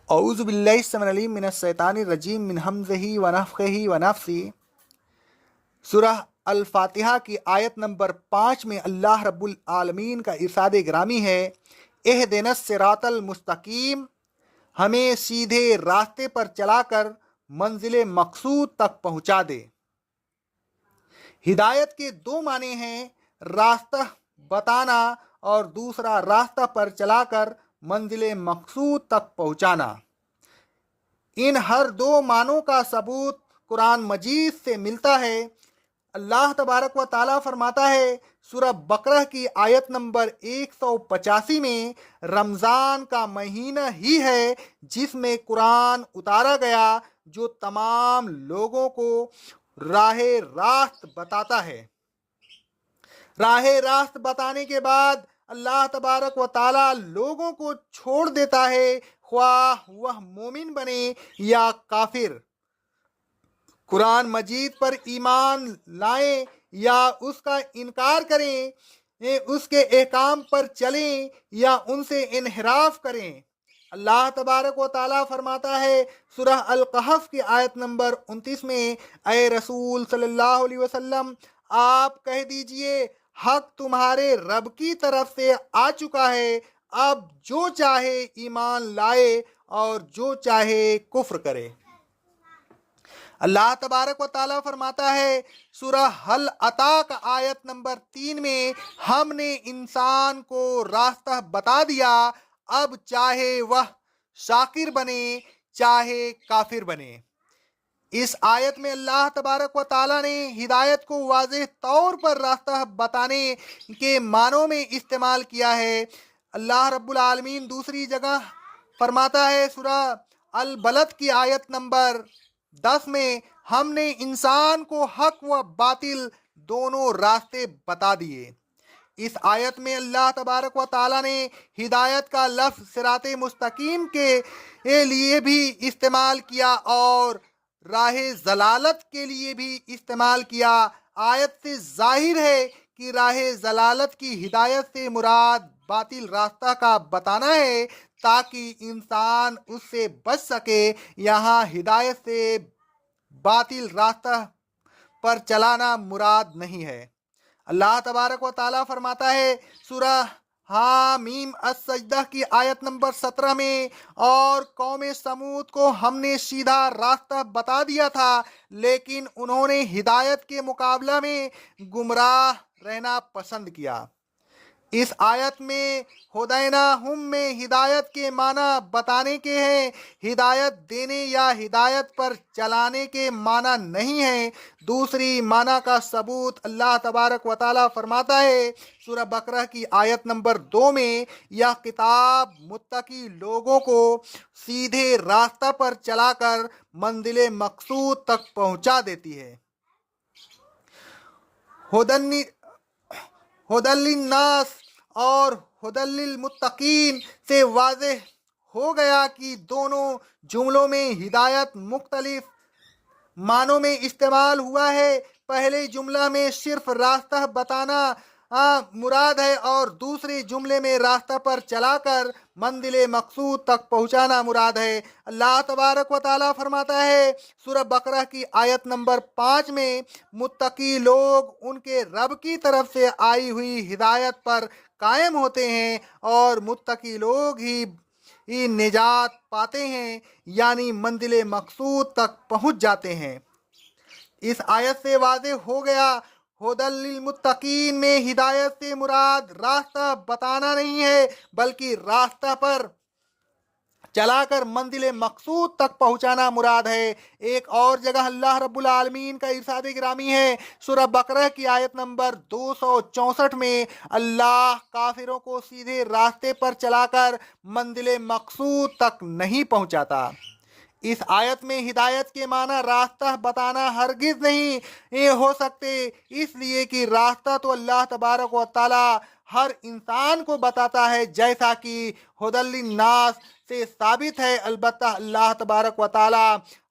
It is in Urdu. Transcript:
اعوذ باللہ السمیع العلیم من الشیطان الرجیم من ہمزہ ونفخہ ونفثہ۔ سورہ الفاتحہ کی آیت نمبر 5 میں اللہ رب العالمین کا ارشاد گرامی ہے، اہدنا الصراط المستقیم، ہمیں سیدھے راستے پر چلا کر منزل مقصود تک پہنچا دے۔ ہدایت کے دو معنی ہیں، راستہ بتانا اور دوسرا راستہ پر چلا کر منزل مقصود تک پہنچانا۔ ان ہر دو معنوں کا ثبوت قرآن مجید سے ملتا ہے۔ اللہ تبارک و تعالیٰ فرماتا ہے سورہ بقرہ کی آیت نمبر 185 میں، رمضان کا مہینہ ہی ہے جس میں قرآن اتارا گیا جو تمام لوگوں کو راہ راست بتاتا ہے۔ راہ راست بتانے کے بعد اللہ تبارک و تعالیٰ لوگوں کو چھوڑ دیتا ہے، خواہ وہ مومن بنے یا کافر، قرآن مجید پر ایمان لائیں یا اس کا انکار کریں، اس کے احکام پر چلیں یا ان سے انحراف کریں۔ اللہ تبارک و تعالیٰ فرماتا ہے سورہ القحف کی آیت نمبر 29 میں، اے رسول صلی اللہ علیہ وسلم، آپ کہہ دیجئے حق تمہارے رب کی طرف سے آ چکا ہے، اب جو چاہے ایمان لائے اور جو چاہے کفر کرے۔ اللہ تبارک و تعالیٰ فرماتا ہے سورہ حل اتاک آیت نمبر 3 میں، ہم نے انسان کو راستہ بتا دیا، اب چاہے وہ شاکر بنے چاہے کافر بنے۔ اس آیت میں اللہ تبارک و تعالیٰ نے ہدایت کو واضح طور پر راستہ بتانے کے معنوں میں استعمال کیا ہے۔ اللہ رب العالمین دوسری جگہ فرماتا ہے سورہ البلد کی آیت نمبر 10 میں، ہم نے انسان کو حق و باطل دونوں راستے بتا دیے۔ اس آیت میں اللہ تبارک و تعالیٰ نے ہدایت کا لفظ صراط مستقیم کے لیے بھی استعمال کیا اور راہ ضلالت کے لیے بھی استعمال کیا۔ آیت سے ظاہر ہے کہ راہ ضلالت کی ہدایت سے مراد باطل راستہ کا بتانا ہے تاکہ انسان اس سے بچ سکے۔ یہاں ہدایت سے باطل راستہ پر چلانا مراد نہیں ہے۔ اللہ تبارک و تعالیٰ فرماتا ہے سورہ حامیم السجدہ کی آیت نمبر 17 میں، اور قوم سمود کو ہم نے سیدھا راستہ بتا دیا تھا لیکن انہوں نے ہدایت کے مقابلہ میں گمراہ رہنا پسند کیا۔ اس آیت میں ہدیناہم میں ہدایت کے معنی بتانے کے ہیں، ہدایت دینے یا ہدایت پر چلانے کے معنی نہیں ہیں۔ دوسری معنی کا ثبوت اللہ تبارک و تعالیٰ فرماتا ہے سورہ بقرہ کی آیت نمبر 2 میں، یہ کتاب متقی لوگوں کو سیدھے راستہ پر چلا کر منزل مقصود تک پہنچا دیتی ہے۔ ہدی للناس اور ہدی للمتقین سے واضح ہو گیا کہ دونوں جملوں میں ہدایت مختلف معنوں میں استعمال ہوا ہے۔ پہلے جملہ میں صرف راستہ بتانا مراد ہے اور دوسرے جملے میں راستہ پر چلا کر منزل مقصود تک پہنچانا مراد ہے۔ اللہ تبارک و تعالیٰ فرماتا ہے سورہ بقرہ کی آیت نمبر 5 میں، متقی لوگ ان کے رب کی طرف سے آئی ہوئی ہدایت پر قائم ہوتے ہیں اور متقی لوگ ہی نجات پاتے ہیں، یعنی منزل مقصود تک پہنچ جاتے ہیں۔ اس آیت سے واضح ہو گیا ہدی للمتقین میں ہدایت سے مراد راستہ بتانا نہیں ہے بلکہ راستہ پر چلا کر منزل مقصود تک پہنچانا مراد ہے۔ ایک اور جگہ اللہ رب العالمین کا ارشاد گرامی ہے سورہ بقرہ کی آیت نمبر 264 میں، اللہ کافروں کو سیدھے راستے پر چلا کر منزل مقصود تک نہیں پہنچاتا۔ اس آیت میں ہدایت کے معنی راستہ بتانا ہرگز نہیں ہو سکتے، اس لیے کہ راستہ تو اللہ تبارک و تعالیٰ ہر انسان کو بتاتا ہے جیسا کہ ہدی للناس سے ثابت ہے۔ البتہ اللہ تبارک و تعالیٰ